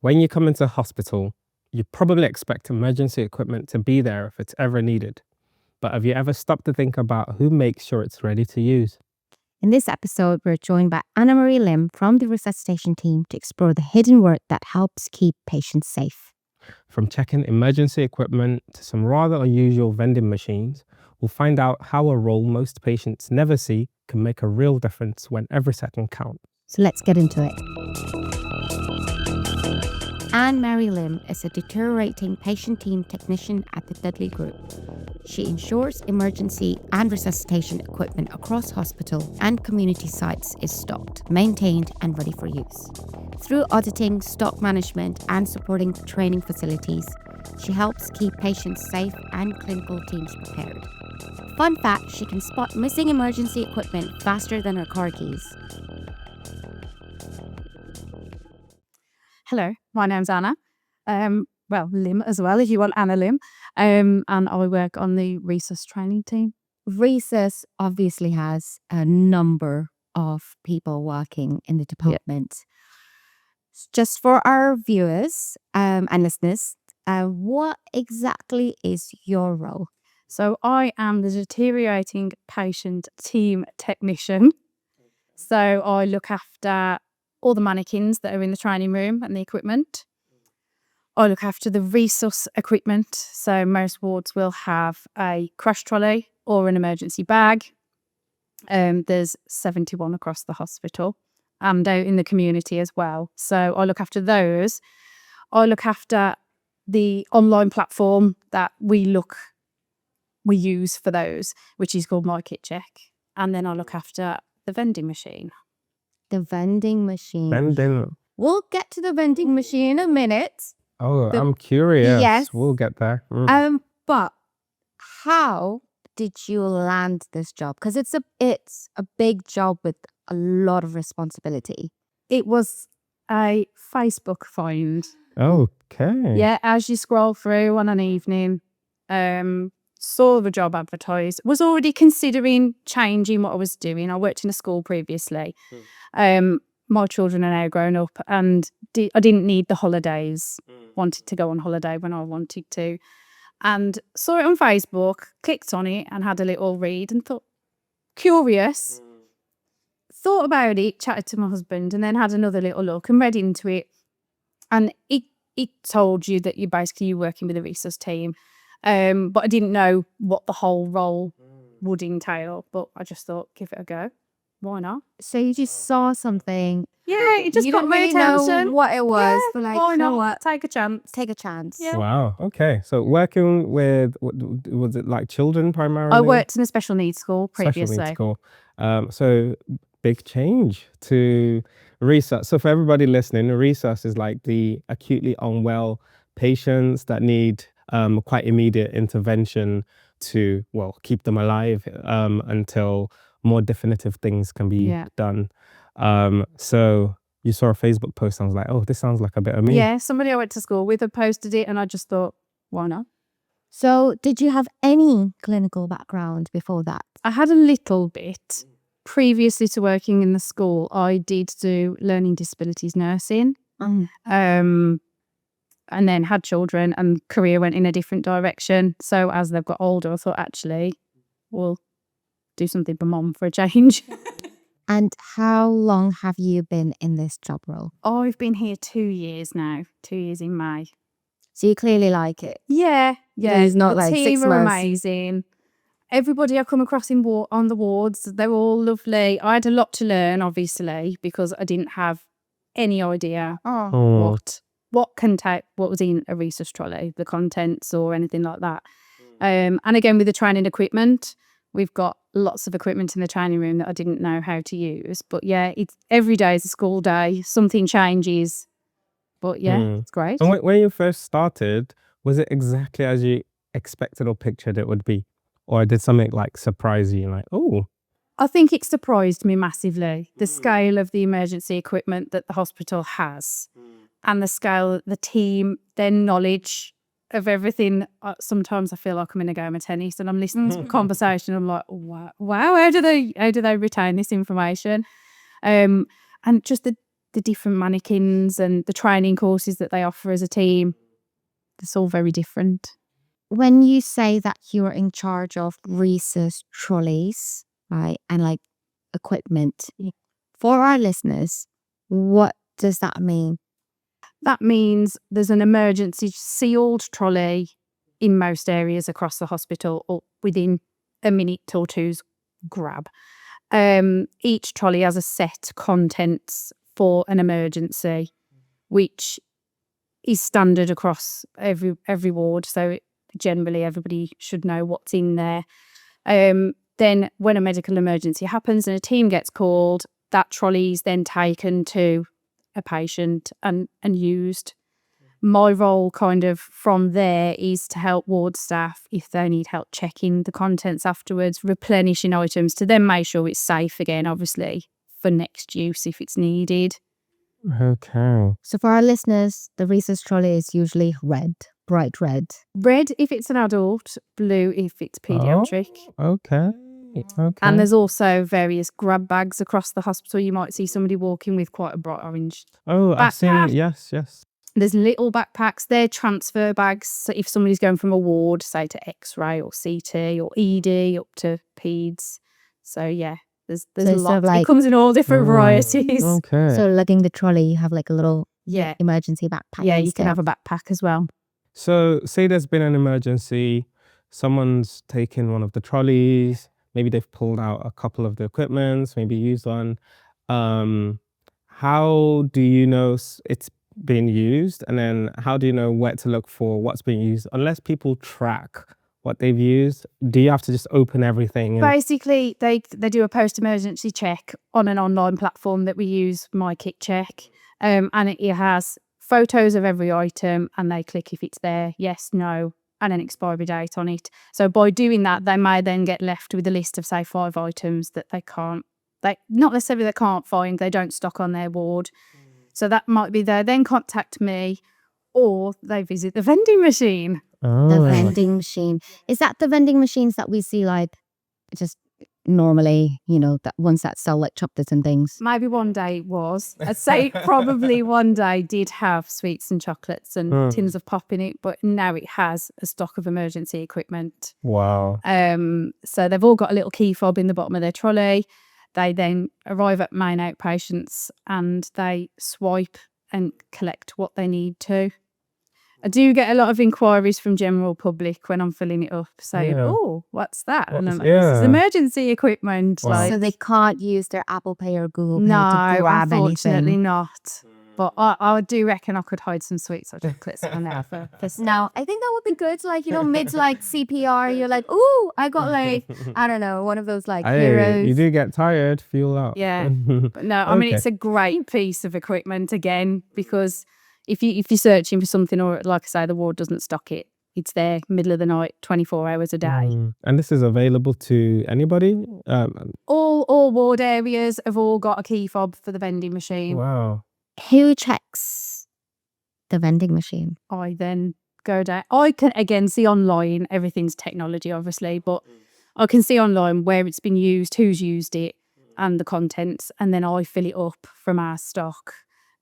When you come into hospital, you probably expect emergency equipment to be there if it's ever needed. But have you ever stopped to think about who makes sure it's ready to use? In this episode, we're joined by Anna Marie Lim from the resuscitation team to explore the hidden work that helps keep patients safe. From checking emergency equipment to some rather unusual vending machines, we'll find out how a role most patients never see can make a real difference when every second counts. So let's get into it. Anne Mary Lim is a deteriorating patient team technician at the Dudley Group. She ensures emergency and resuscitation equipment across hospital and community sites is stocked, maintained and ready for use. Through auditing, stock management and supporting training facilities, she helps keep patients safe and clinical teams prepared. Fun fact, she can spot missing emergency equipment faster than her car keys. Hello, my name's Anna. Lim as well, if you want Anna Lim. And I work on the resus training team. Resus obviously has a number of people working in the department. Just for our viewers and listeners, what exactly is your role? So I am the deteriorating patient team technician. So I look after all the mannequins that are in the training room and the equipment. I look after the resus equipment. So most wards will have a crash trolley or an emergency bag. There's 71 across the hospital and out in the community as well. So I look after those. I look after the online platform that we use for those, which is called My Kit Check. And then I look after the vending machine. The vending machine. Vending. We'll get to the vending machine in a minute. Oh, I'm curious. Yes. We'll get there. But how did you land this job? Because it's a big job with a lot of responsibility. It was a Facebook find. Okay. Yeah, as you scroll through on an evening, saw the job advertised, was already considering changing what I was doing. I worked in a school previously. My children are now grown up and I didn't need the holidays. Wanted to go on holiday when I wanted to. And saw it on Facebook, clicked on it and had a little read and thought, curious. Thought about it, chatted to my husband and then had another little look and read into it. And it told you that you're working with a resus team. But I didn't know what the whole role would entail. But I just thought, give it a go. Why not? So you just saw something. Yeah, it just you got didn't my really attention. know what it was, Yeah, but like, why you know not? what? Take a chance. Take a chance. Yeah. Wow. Okay. So working with, was it like children primarily? I worked in a special needs school previously. Special needs school. So big change to resus. So for everybody listening, resus is like the acutely unwell patients that need quite immediate intervention to, keep them alive until more definitive things can be done. So you saw a Facebook post and I was like, oh, this sounds like a bit of me. Yeah, somebody I went to school with had posted it and I just thought, why not? So did you have any clinical background before that? I had a little bit. Previously to working in the school, I did do learning disabilities nursing. And then had children and career went in a different direction. So as they've got older, I thought, actually, we'll do something for mom for a change. And how long have you been in this job role? I've been here 2 years now, 2 years in May. So you clearly like it. Yeah. It's not the like team 6 are months. amazing. Everybody I come across on the wards, they're all lovely. I had a lot to learn, obviously, because I didn't have any idea what was in a resus trolley, the contents or anything like that. And again, with the training equipment, we've got lots of equipment in the training room that I didn't know how to use. But yeah, every day is a school day. Something changes. But yeah, it's great. And when you first started, was it exactly as you expected or pictured it would be? Or did something like surprise you? Like, oh. I think it surprised me massively, the scale of the emergency equipment that the hospital has and the scale, the team, their knowledge of everything. Sometimes I feel like I'm in a game of tennis and I'm listening to a conversation. I'm like, wow, how do they retain this information? And just the the different mannequins and the training courses that they offer as a team. It's all very different. When you say that you're in charge of research trolleys, right, and like equipment, for our listeners, what does that mean? That means there's an emergency sealed trolley in most areas across the hospital or within a minute or two's grab. Each trolley has a set contents for an emergency, which is standard across every ward. So generally everybody should know what's in there. Then when a medical emergency happens and a team gets called, that trolley is then taken to a patient and used. My role kind of from there is to help ward staff if they need help checking the contents afterwards, replenishing items to then make sure it's safe again, obviously, for next use if it's needed. Okay. So for our listeners, the research trolley is usually red, bright red. Red if it's an adult, blue if it's paediatric. Oh, okay. And there's also various grab bags across the hospital. You might see somebody walking with quite a bright orange. Oh, I've seen, backpack. yes. There's little backpacks. They're transfer bags. So if somebody's going from a ward, say to X-ray or CT or ED up to peds. So yeah, there's So it's sort lots. of like- It comes in all different varieties. Okay. So lugging the trolley, you have like a little Yeah. emergency backpack. Yeah, you can instead. have a backpack as well. So say there's been an emergency, someone's taken one of the trolleys, maybe they've pulled out a couple of the equipments, maybe used one. How do you know it's been used? And then how do you know where to look for what's being used? Unless people track what they've used, do you have to just open everything? And... Basically, they do a post-emergency check on an online platform that we use, My Kit Check, and it has photos of every item, and they click if it's there, yes, no, and an expiry date on it. So by doing that, they may then get left with a list of, say, 5 items that not necessarily they can't find, they don't stock on their ward. So that might be there. Then contact me, or they visit the vending machine. The vending machine. Is that the vending machines that we see like just normally, that ones that sell like chocolates and things? Maybe one day it was. I'd say probably one day did have sweets and chocolates and tins of pop in it, but now it has a stock of emergency equipment. Wow. So they've all got a little key fob in the bottom of their trolley. They then arrive at main outpatients and they swipe and collect what they need to. I do get a lot of inquiries from general public when I'm filling it up saying, oh, what's that? And I'm like, this is emergency equipment. Wow. Like, So they can't use their Apple Pay or Google Pay no, to grab unfortunately anything? not. But I do reckon I could hide some sweets or chocolates on there for No, I think that would be good. Like, mid like CPR, you're like, ooh, I got like, I don't know, one of those like heroes. You do get tired, fuel out. Yeah. But no, I mean, it's a great piece of equipment again, because if you're searching for something, or like I say, the ward doesn't stock it, it's there middle of the night, 24 hours a day. And this is available to anybody? All ward areas have all got a key fob for the vending machine. Wow. Who checks the vending machine? I then go down. I can again see online, everything's technology obviously, but I can see online where it's been used, who's used it, and the contents, and then I fill it up from our stock.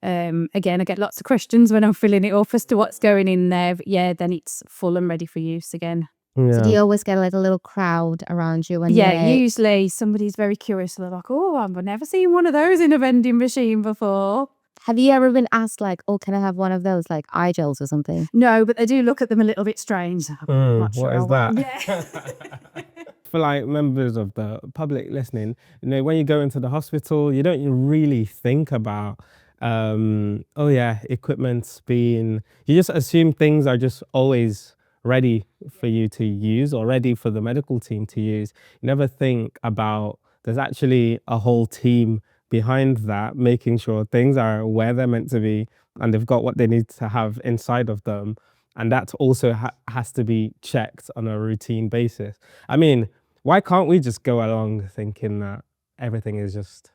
Again, I get lots of questions when I'm filling it up as to what's going in there, but yeah, then it's full and ready for use again. Yeah. So do you always get like a little crowd around you? Usually somebody's very curious. They're like, oh, I've never seen one of those in a vending machine before. Have you ever been asked like, oh, can I have one of those like eye gels or something? No, but they do look at them a little bit strange. I'm not sure What is that? Yeah. For like members of the public listening, when you go into the hospital, you don't really think about equipment's being, you just assume things are just always ready for you to use or ready for the medical team to use. You never think about there's actually a whole team behind that, making sure things are where they're meant to be and they've got what they need to have inside of them. And that also has to be checked on a routine basis. I mean, why can't we just go along thinking that everything is just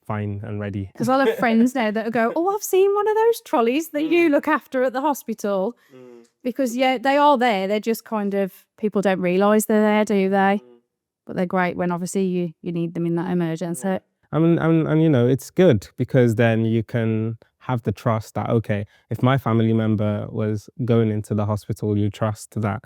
fine and ready? Because I'll have friends now that will go, oh, I've seen one of those trolleys that you look after at the hospital. Because, yeah, they are there. They're just kind of, people don't realise they're there, do they? But they're great when obviously you need them in that emergency. And it's good because then you can have the trust that, okay, if my family member was going into the hospital, you trust that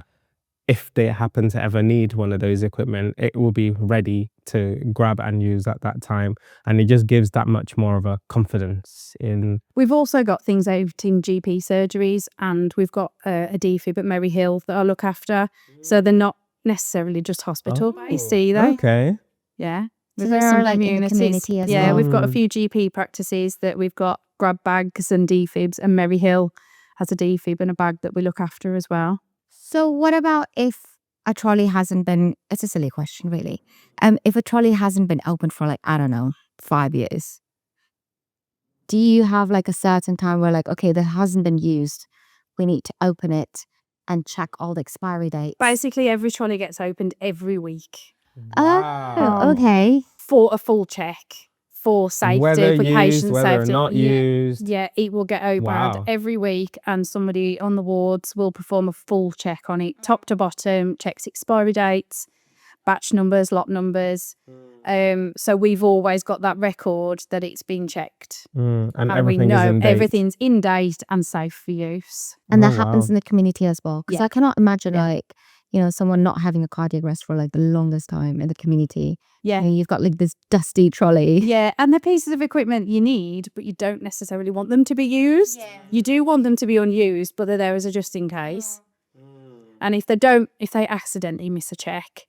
if they happen to ever need one of those equipment, it will be ready to grab and use at that time. And it just gives that much more of a confidence in. We've also got things out in GP surgeries, and we've got a defib at Merry Hill that I look after. So they're not necessarily just hospital based either. Okay. Yeah. So there are like in the community as well. We've got a few GP practices that we've got grab bags and defibs, and Merry Hill has a defib and a bag that we look after as well. So what about if a trolley hasn't been, it's a silly question really. If a trolley hasn't been opened for like, I don't know, 5 years, do you have like a certain time where like, okay, that hasn't been used, we need to open it and check all the expiry dates? Basically, every trolley gets opened every week. Oh, okay. For a full check, for safety, Whether for used, patient whether safety. or not used. Yeah, it will get opened Wow. every week, and somebody on the wards will perform a full check on it, top to bottom, checks expiry dates, batch numbers, lot numbers. So we've always got that record that it's been checked. And And we everything is know in date. everything's in date and safe for use. And that Oh, happens wow. in the community as well. Because Yeah. I cannot imagine Yeah. like, someone not having a cardiac arrest for like the longest time in the community. Yeah. You've got like this dusty trolley. Yeah, and they're pieces of equipment you need, but you don't necessarily want them to be used. You do want them to be unused, but they're there as a just in case. And if they accidentally miss a check,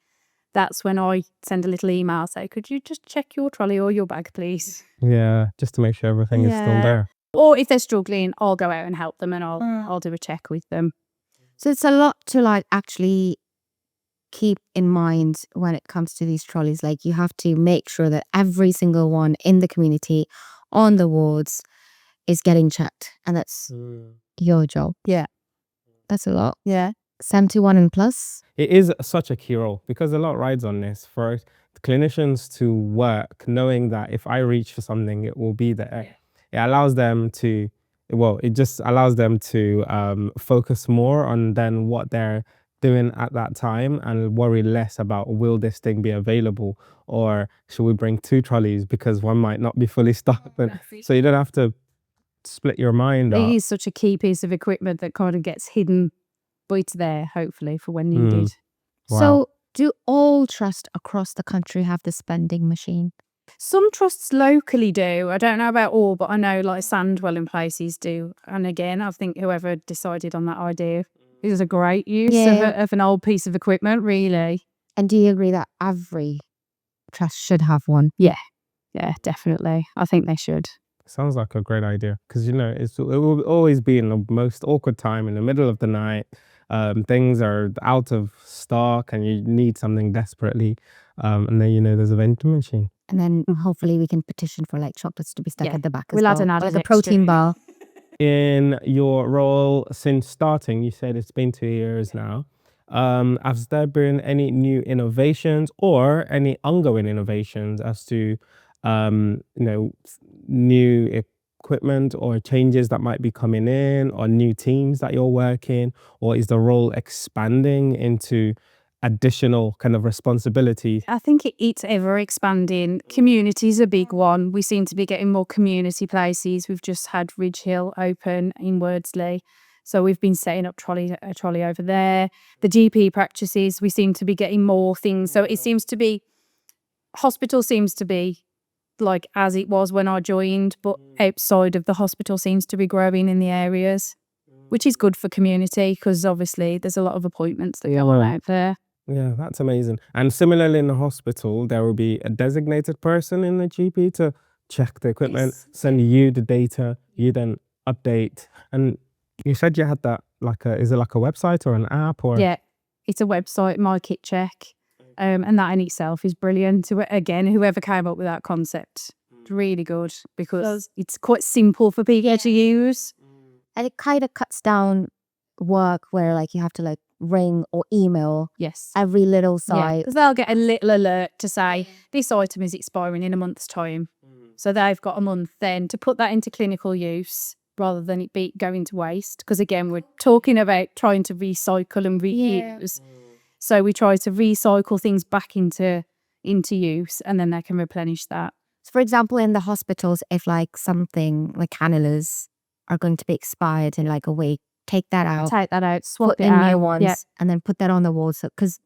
that's when I send a little email, say, could you just check your trolley or your bag, please? Yeah, just to make sure everything is still Yeah. there. Or if they're struggling, I'll go out and help them, and I'll do a check with them. So it's a lot to like actually keep in mind when it comes to these trolleys. Like you have to make sure that every single one in the community on the wards is getting checked. And that's your job. Yeah. That's a lot. Yeah. 71 and plus. It is such a key role because a lot rides on this for clinicians to work knowing that if I reach for something, it will be there. It allows them to, it just allows them to focus more on then what they're doing at that time and worry less about, will this thing be available, or should we bring 2 trolleys because one might not be fully stocked. So you don't have to split your mind up. It is such a key piece of equipment that kind of gets hidden, but it's there, hopefully, for when needed. Wow. So do all trusts across the country have this vending machine? Some trusts locally do. I don't know about all, but I know like Sandwell and places do. And again, I think whoever decided on that idea is a great use of an old piece of equipment, really. And do you agree that every trust should have one? Yeah, definitely. I think they should. Sounds like a great idea because it will always be in the most awkward time in the middle of the night. Things are out of stock and you need something desperately, and then there's a vending machine. And then hopefully we can petition for like chocolates to be stuck at the back as We'll add well. an Or added like a protein extra. bar. In your role since starting, you said it's been 2 years now. Has there been any new innovations or any ongoing innovations as to new equipment or changes that might be coming in, or new teams that you're working, or is the role expanding into additional kind of responsibility? I think it's ever expanding. Community is a big one. We seem to be getting more community places. We've just had Ridge Hill open in Wordsley. So we've been setting up a trolley over there. The GP practices, we seem to be getting more things. So it seems to be, hospital seems to be like as it was when I joined, but outside of the hospital seems to be growing in the areas, which is good for community because obviously there's a lot of appointments that go on out there. Yeah, that's amazing. And similarly in the hospital, there will be a designated person in the GP to check the equipment, send you the data, you then update. And you said you had that is it like a website or an app or? Yeah, it's a website, My Kit Check. And that in itself is brilliant. Again, whoever came up with that concept, it's really good because it's quite simple for people to use. And it kind of cuts down work where like you have to like ring or email every little site. Because they'll get a little alert to say this item is expiring in a month's time. So they've got a month then to put that into clinical use rather than it be going to waste. Because again, we're talking about trying to recycle and reuse. So we try to recycle things back into use and then they can replenish that. So for example, in the hospitals, if like something like cannulas are going to be expired in like a week, take that out, Take that out, swap put it in out. new ones, Yeah, and then put that on the walls because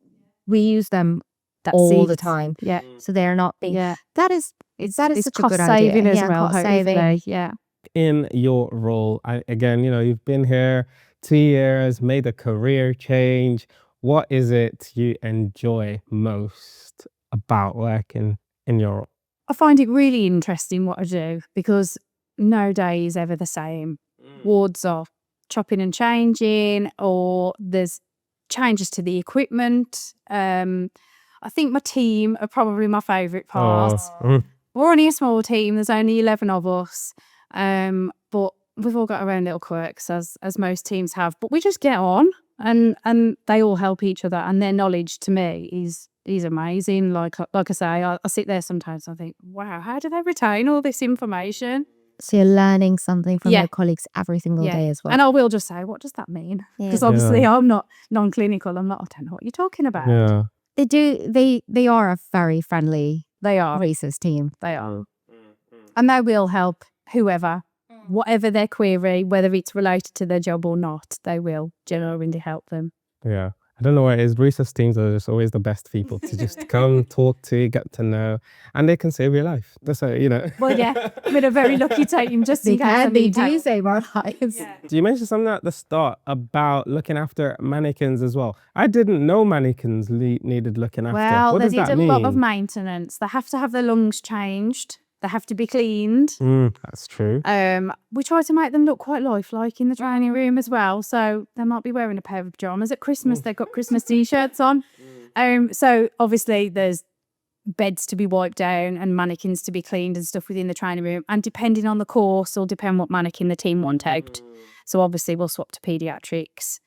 we use them that's all the it. time. Yeah, So they're not being. yeah. That is It's such a cost good idea. saving as Yeah, well. cost saving. Hopefully, yeah. In your role, again, you've been here 2 years, made a career change. What is it you enjoy most about working in your role? I find it really interesting what I do because no day is ever the same. Wards are chopping and changing, or there's changes to the equipment. I think my team are probably my favourite part. We're only a small team. There's only 11 of us, but we've all got our own little quirks, as most teams have. But we just get on, and they all help each other. And their knowledge to me is amazing. Like I say, I sit there sometimes and I think, wow, how do they retain all this information? So you're learning something from Yeah. your colleagues every single Yeah. day as well. And I will just say, what does that mean? Because Yeah. obviously I'm not non-clinical. I'm not. I don't know what you're talking about. Yeah. They are a very friendly They are. research team. They are. And they will help whoever, whatever their query, whether it's related to their job or not, they will genuinely help them. Yeah. I don't know what it is. Research teams are just always the best people to just come, talk to, get to know, and they can save your life. That's how, Well, yeah, we're a very lucky team, just in case I They need do help. save our lives. You mentioned something at the start about looking after mannequins as well. I didn't know mannequins needed looking after. Well, What they does need that a mean? lot of maintenance. They have to have their lungs changed. They have to be cleaned. That's true. We try to make them look quite lifelike in the training room as well. So they might be wearing a pair of pajamas at Christmas. They've got Christmas t-shirts on. So obviously there's beds to be wiped down and mannequins to be cleaned and stuff within the training room. And depending on the course, will depend what mannequin the team want out. So obviously we'll swap to paediatrics.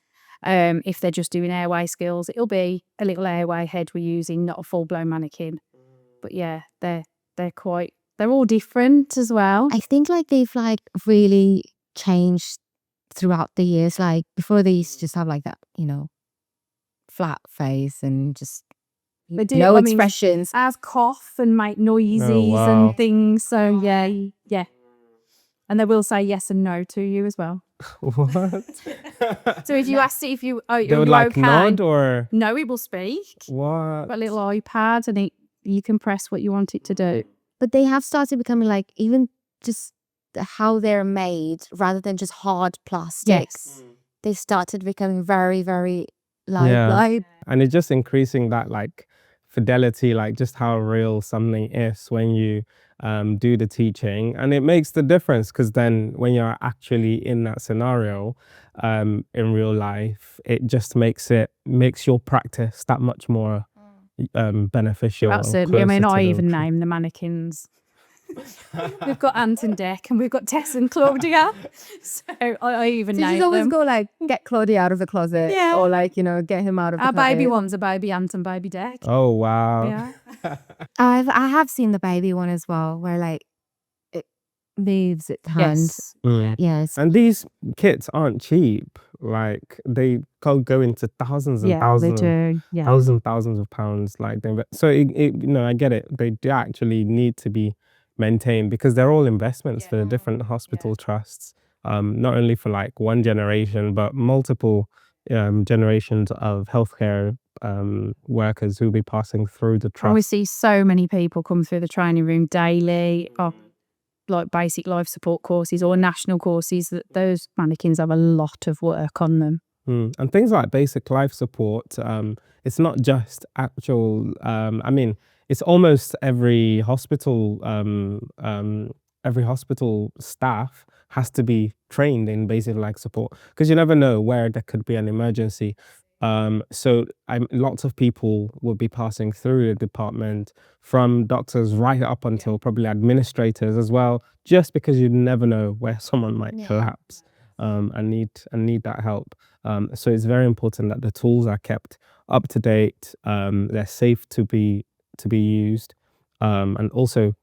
If they're just doing airway skills, it'll be a little airway head we're using, not a full-blown mannequin. But yeah, they're all different as well. I think like they've like really changed throughout the years. Like before they used to just have like that, flat face and just They do, no I mean, expressions. As cough and make noises wow. and things. So yeah. And they will say yes and no to you as well. What? So if you ask it if you They would like okay, nod or no, it will speak. what? Got a little iPad and you can press what you want it to do. But they have started becoming like even just how they're made rather than just hard plastics. They started becoming very, very lifelike. And it's just increasing that like fidelity, like just how real something is when you do the teaching, and it makes the difference because then when you're actually in that scenario in real life, it just makes your practice that much more beneficial. Absolutely. I mean, closer I to the even truth. name the mannequins. We've got Ant and Dec, and we've got Tess and Claudia. So I even So you name just always them. go like, get Claudia out of the closet. Yeah. Or like, get him out of the Our closet. baby one's a baby Ant and baby Dec. Oh wow. Yeah. I have seen the baby one as well, where like it moves its hand. Yes. Yes. And these kits aren't cheap. Like they go into thousands and Yeah, thousands. they do. Yeah. Thousands of pounds. Like so I get it. They do actually need to be maintained because they're all investments for the different hospital trusts. Not only for like one generation, but multiple generations of healthcare workers who'll be passing through the And we trust. see so many people come through the training room daily, or like basic life support courses or national courses. That those mannequins have a lot of work on them. And things like basic life support, it's not just actual, it's almost every hospital staff has to be trained in basic life support because you never know where there could be an emergency. So lots of people will be passing through the department, from doctors right up until probably administrators as well, just because you never know where someone might collapse and need that help. So it's very important that the tools are kept up to date, they're safe to be used, and also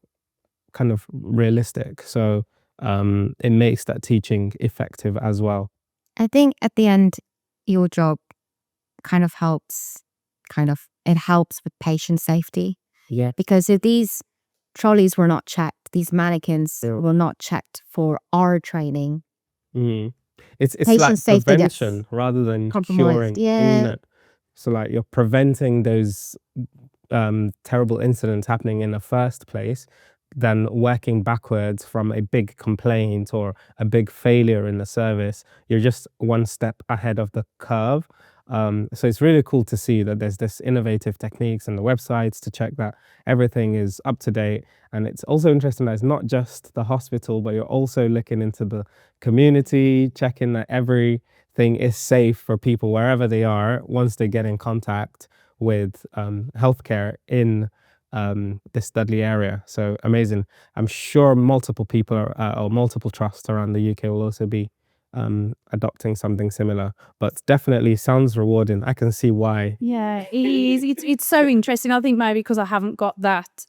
kind of realistic. So it makes that teaching effective as well. I think at the end, your job it helps with patient safety. Yeah. Because if these trolleys were not checked. These mannequins were not checked for our training. Mm. It's Patient like safety gets prevention rather than compromised. curing, Yeah. isn't it? So like you're preventing those terrible incidents happening in the first place, than working backwards from a big complaint or a big failure in the service. You're just one step ahead of the curve. So it's really cool to see that there's this innovative techniques and the websites to check that everything is up to date. And it's also interesting that it's not just the hospital, but you're also looking into the community, checking that everything is safe for people wherever they are once they get in contact with healthcare in this Dudley area. So amazing. I'm sure multiple people or multiple trusts around the UK will also be adopting something similar, but definitely sounds rewarding. I can see why. Yeah, it is. It's so interesting. I think maybe because I haven't got that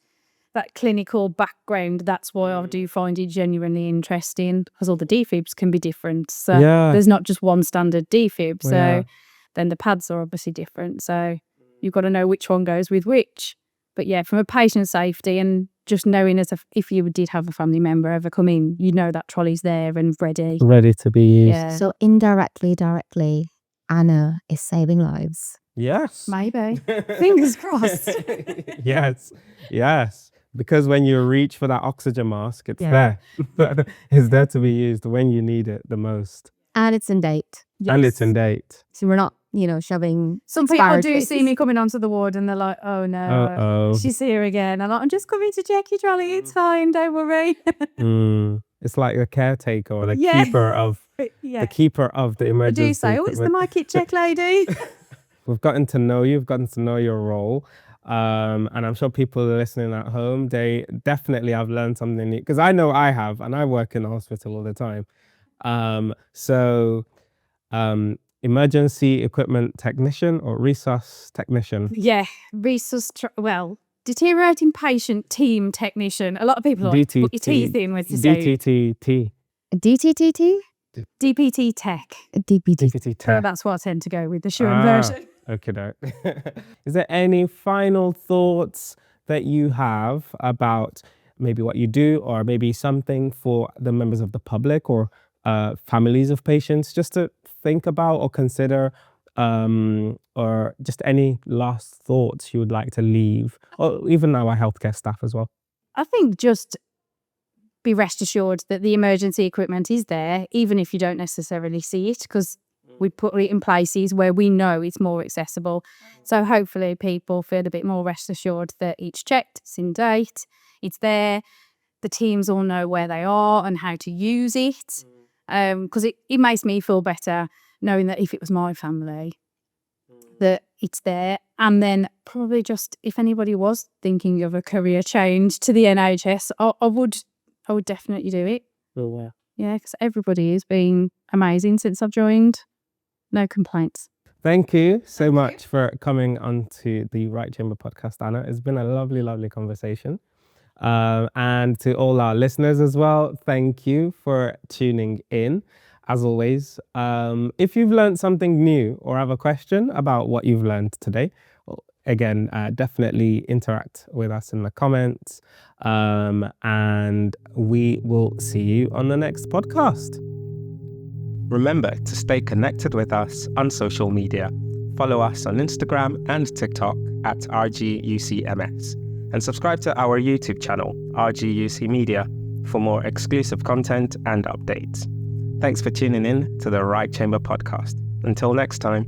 clinical background, that's why I do find it genuinely interesting, because all the defibs can be different. So there's not just one standard defib. So then the pads are obviously different. So you've got to know which one goes with which. But yeah, from a patient safety and just knowing if you did have a family member ever come in, you know that trolley's there and ready to be used. Yeah. So indirectly, directly, Anna is saving lives. Yes. Maybe. Fingers crossed. Yes. Because when you reach for that oxygen mask, it's there. It's there to be used when you need it the most. And it's in date. Yes. And it's in date. So we're not, shoving. Some people do see me coming onto the ward and they're like, oh no, she's here again. I'm like, I'm just coming to check your trolley. It's fine, don't worry. It's like the caretaker or the keeper of the emergency. I do say, it's the my kit check lady. We've gotten to know you. We've gotten to know your role. And I'm sure people listening at home, they definitely have learned something new. Because I know I have, and I work in the hospital all the time. Emergency equipment technician or resus technician. Yeah, deteriorating patient team technician. A lot of people like to put your teeth in with to say DTTT. DTTT? DPT tech. DPT. So that's what I tend to go with, the short version. Okay. Is there any final thoughts that you have about maybe what you do, or maybe something for the members of the public or families of patients just to think about or consider, or just any last thoughts you would like to leave, or even our healthcare staff as well? I think just be rest assured that the emergency equipment is there, even if you don't necessarily see it, because we put it in places where we know it's more accessible. So hopefully people feel a bit more rest assured that it's checked, it's in date, it's there. The teams all know where they are and how to use it. Because it makes me feel better knowing that if it was my family, that it's there. And then probably just if anybody was thinking of a career change to the NHS, I would definitely do it. Oh, wow. Yeah, because everybody has been amazing since I've joined. No complaints. Thank you so much for coming onto the Right Chamber podcast, Anna. It's been a lovely, lovely conversation. And to all our listeners as well, thank you for tuning in. As always, if you've learned something new or have a question about what you've learned today, again, definitely interact with us in the comments. And we will see you on the next podcast. Remember to stay connected with us on social media. Follow us on Instagram and TikTok at RGUCMS. And subscribe to our YouTube channel, RGUC Media, for more exclusive content and updates. Thanks for tuning in to the Right Chamber podcast. Until next time.